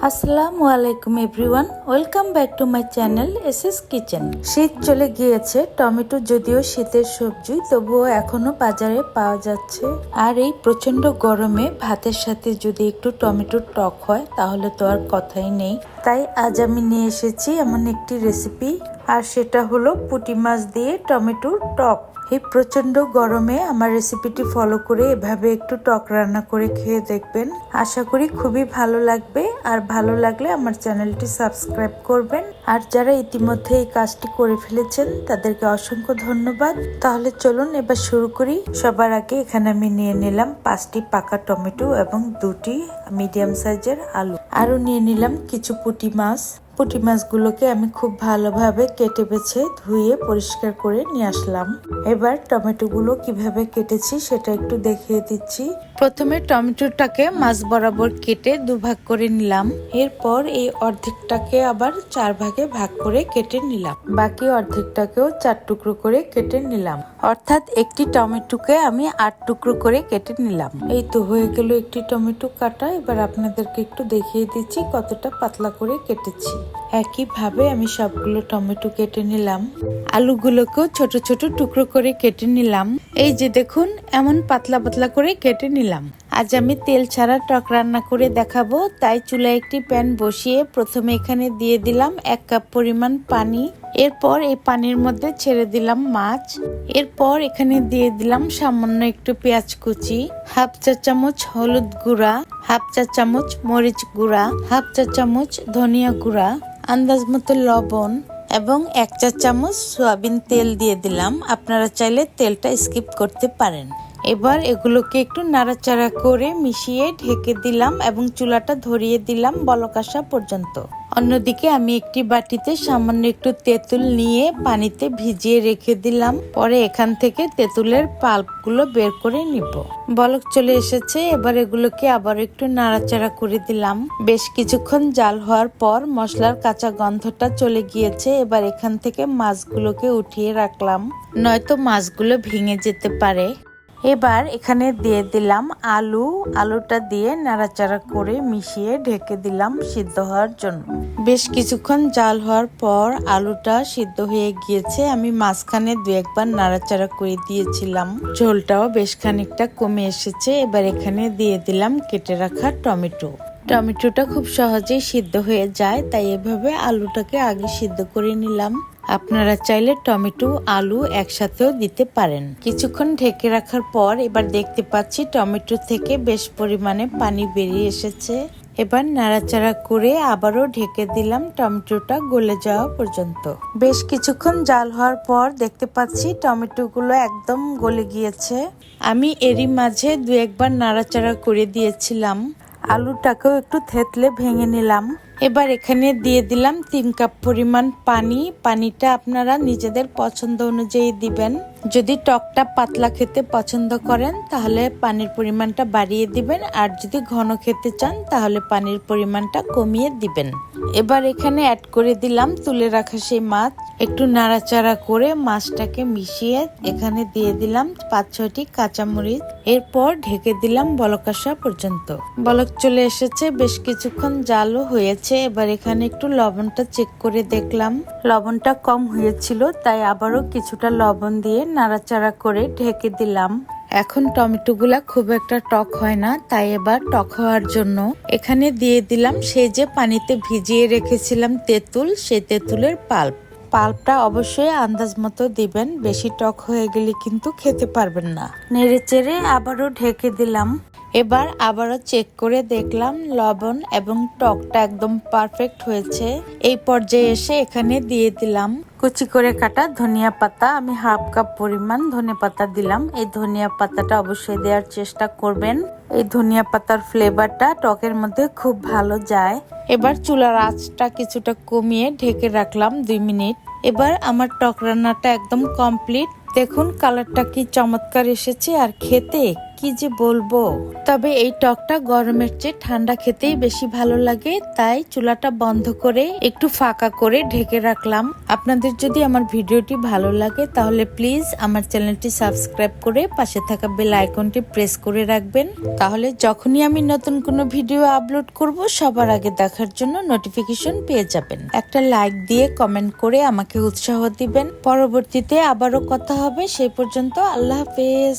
আসসালামু আলাইকুম everyone, welcome back to my channel SS kitchen. শীত চলে গিয়েছে, টমেটো যদিও শীতের সবজি তবুও এখনো বাজারে পাওয়া যাচ্ছে। আর এই প্রচন্ড গরমে ভাতের সাথে যদি একটু টমেটোর টক হয় তাহলে তো আর কথাই নেই। তাই আজ আমি নিয়ে এসেছি এমন একটি রেসিপি, আর সেটা হলো পুঁটি মাছ দিয়ে টমেটোর টক। এই প্রচন্ড গরমে আমার রেসিপিটি ফলো করে এভাবে একটু টক রান্না করে খেয়ে দেখবেন, আশা করি খুবই ভালো লাগবে। আর ভালো লাগলে আমার চ্যানেলটি সাবস্ক্রাইব করবেন। আর যারা ইতিমধ্যে এই কাজটি করে ফেলেছেন তাদেরকে অসংখ্য ধন্যবাদ। তাহলে চলুন এবার শুরু করি। সবার আগে এখানে আমি নিয়ে নিলাম 5টি পাকা টমেটো এবং 2টি মিডিয়াম সাইজের আলু। আরও নিয়ে নিলাম কিছু পুঁটি মাছ। পুঁটি মাছগুলোকে আমি খুব ভালোভাবে কেটে বেছে ধুয়ে পরিষ্কার করে নিয়ে আসলাম। এবার টমেটোগুলো কিভাবে কেটেছি সেটা একটু দেখিয়ে দিচ্ছি। প্রথমে টমেটোটাকে মাছ বরাবর কেটে দুভাগ করে নিলাম। এরপর এই অর্ধেকটাকে আবার 4 ভাগে ভাগ করে কেটে নিলাম। বাকি অর্ধেকটাকেও 4 টুকরো করে কেটে নিলাম। অর্থাৎ একটি টমেটোকে আমি 8 টুকরো করে কেটে নিলাম। এই তো হয়ে গেল একটি টমেটো কাটা। এবার আপনাদেরকে একটু দেখিয়ে দিচ্ছি কতটা পাতলা করে কেটেছি। একইভাবে আমি সবগুলো টমেটো কেটে নিলাম। আলুগুলোকেও ছোট ছোট টুকরো করে কেটে নিলাম। এই যে দেখুন, এমন পাতলা পাতলা করে কেটে নিলাম। আজ আমি তেল ছাড়া টক রান্না করে দেখাবো, তাই চুলায় একটি প্যান বসিয়ে প্রথমে এখানে দিয়ে দিলাম 1 কাপ পরিমাণ পানি। এরপর এই পানির মধ্যে ছেড়ে দিলাম মাছ। এরপর এখানে দিয়ে দিলাম সামান্য একটু পেঁয়াজ কুচি, হাফ চা চামচ হলুদ গুঁড়া, হাফ চা চামচ মরিচ গুঁড়া, হাফ চা চামচ ধনিয়া গুঁড়া, আন্দাজ মতো লবণ এবং 1 চা চামচ সয়াবিন তেল দিয়ে দিলাম। আপনারা চাইলে তেলটা স্কিপ করতে পারেন। এবার এগুলোকে একটু নাড়াচাড়া করে মিশিয়ে ঢেকে দিলাম এবং চুলাটা ধরিয়ে দিলাম বলক আসা পর্যন্ত। অন্যদিকে আমি একটি বাটিতে সামান্য একটু তেঁতুল নিয়ে পানিতে ভিজিয়ে রেখে দিলাম। পরে এখান থেকে তেঁতুলের পাল্পগুলো বের করে নিব। বলক চলে এসেছে, এবার এগুলোকে আবার একটু নাড়াচাড়া করে দিলাম। বেশ কিছুক্ষণ জাল হওয়ার পর মশলার কাঁচা গন্ধটা চলে গিয়েছে। এবার এখান থেকে মাছগুলোকে উঠিয়ে রাখলাম, নয়তো মাছগুলো ভেঙে যেতে পারে। এবার এখানে দিয়ে দিলাম আলুটা দিয়ে নাড়াচাড়া করে মিশিয়ে ঢেকে দিলাম সিদ্ধ হওয়ার জন্য। বেশ কিছুক্ষণ জাল হওয়ার পর আলুটা সিদ্ধ হয়ে গিয়েছে। আমি মাঝখানে 2-1 বার নাড়াচাড়া করে দিয়েছিলাম। ঝোলটাও বেশ খানিকটা কমে এসেছে। এবার এখানে দিয়ে দিলাম কেটে রাখা টমেটোটা খুব সহজেই সিদ্ধ হয়ে যায়, তাই এভাবে আলুটাকে আগে সিদ্ধ করে নিলাম। আপনারা চাইলে টমেটো আলু একসাথেও দিতে পারেন। কিছুক্ষণ ঢেকে রাখার পর এবার দেখতে পাচ্ছি টমেটো থেকে বেশ পরিমাণে পানি বেরিয়ে এসেছে। এবার নাড়াচাড়া করে আবারও ঢেকে দিলাম টমেটোটা গলে যাওয়া পর্যন্ত। বেশ কিছুক্ষণ জাল হওয়ার পর দেখতে পাচ্ছি টমেটোগুলো একদম গলে গিয়েছে। আমি এরই মাঝে 2-1 বার নাড়াচাড়া করে দিয়েছিলাম। আলুটাকেও একটু থেতলে ভেঙে নিলাম। এবার এখানে দিয়ে দিলাম 3 কাপ পরিমাণ পানি। পানিটা আপনারা নিজেদের পছন্দ অনুযায়ী দিবেন। যদি টকটা পাতলা খেতে পছন্দ করেন তাহলে পানির পরিমাণটা বাড়িয়ে দিবেন, আর যদি ঘন খেতে চান তাহলে পানির পরিমাণটা কমিয়ে দিবেন। এবার এখানে অ্যাড করে দিলাম তুলে রাখা সেই মাছ। একটু নাড়াচাড়া করে মাছটাকে মিশিয়ে এখানে দিয়ে দিলাম 5-6টি কাঁচামরিচ। এরপর ঢেকে দিলাম বলক আসা পর্যন্ত। বলক চলে এসেছে, বেশ কিছুক্ষণ জালও হয়েছে। এবার এখানে একটু লবণটা চেক করে দেখলাম, লবণটা কম হয়েছিল, তাই আবারও কিছুটা লবণ দিয়ে নাড়াচাড়া করে ঢেকে দিলাম। এখন টমেটোগুলা খুব একটা টক হয় না, তাই এবার টক হওয়ার জন্য এখানে দিয়ে দিলাম সেই যে পানিতে ভিজিয়ে রেখেছিলাম তেঁতুল, সেই তেঁতুলের পাল্পটা অবশ্যই আন্দাজ মতো দিবেন। বেশি টক হয়ে গেলে কিন্তু খেতে পারবেন না। নেড়ে চেড়ে আবারও ঢেকে দিলাম। এবার আবারও চেক করে দেখলাম লবণ এবং টকটা একদম পারফেক্ট হয়েছে। এই পর্যায়ে এসে এখানে দিয়ে দিলাম কুচি করে কাটা ধনিয়া পাতা। আমি 1/2 কাপ পরিমাণ ধনিয়া পাতা দিলাম। এই ধনিয়া পাতাটা অবশ্যই দেওয়ার চেষ্টা করবেন। এই ধনিয়া পাতার ফ্লেভারটা টকের মধ্যে খুব ভালো যায়। এবার চুলার আঁচটা কিছুটা কমিয়ে ঢেকে রাখলাম 2 মিনিট। এবার আমার টক রান্নাটা একদম কমপ্লিট। দেখুন কালারটা কি চমৎকার এসেছে, আর খেতে কি যে বলবো। তবে এই টকটা গরমের চেয়ে ঠান্ডা খেতেই বেশি ভালো লাগে, তাই চুলাটা বন্ধ করে একটু ফাঁকা করে ঢেকে রাখলাম। আপনাদের যদি আমার ভিডিওটি ভালো লাগে তাহলে প্লিজ আমার চ্যানেলটি সাবস্ক্রাইব করে পাশে থাকা বেল আইকনটি প্রেস করে রাখবেন, তাহলে যখনই আমি নতুন কোনো ভিডিও আপলোড করব সবার আগে দেখার জন্য নোটিফিকেশন পেয়ে যাবেন। একটা লাইক দিয়ে কমেন্ট করে আমাকে উৎসাহ দিবেন। পরবর্তীতে আবারও কথা হবে, সেই পর্যন্ত আল্লাহ হাফেজ।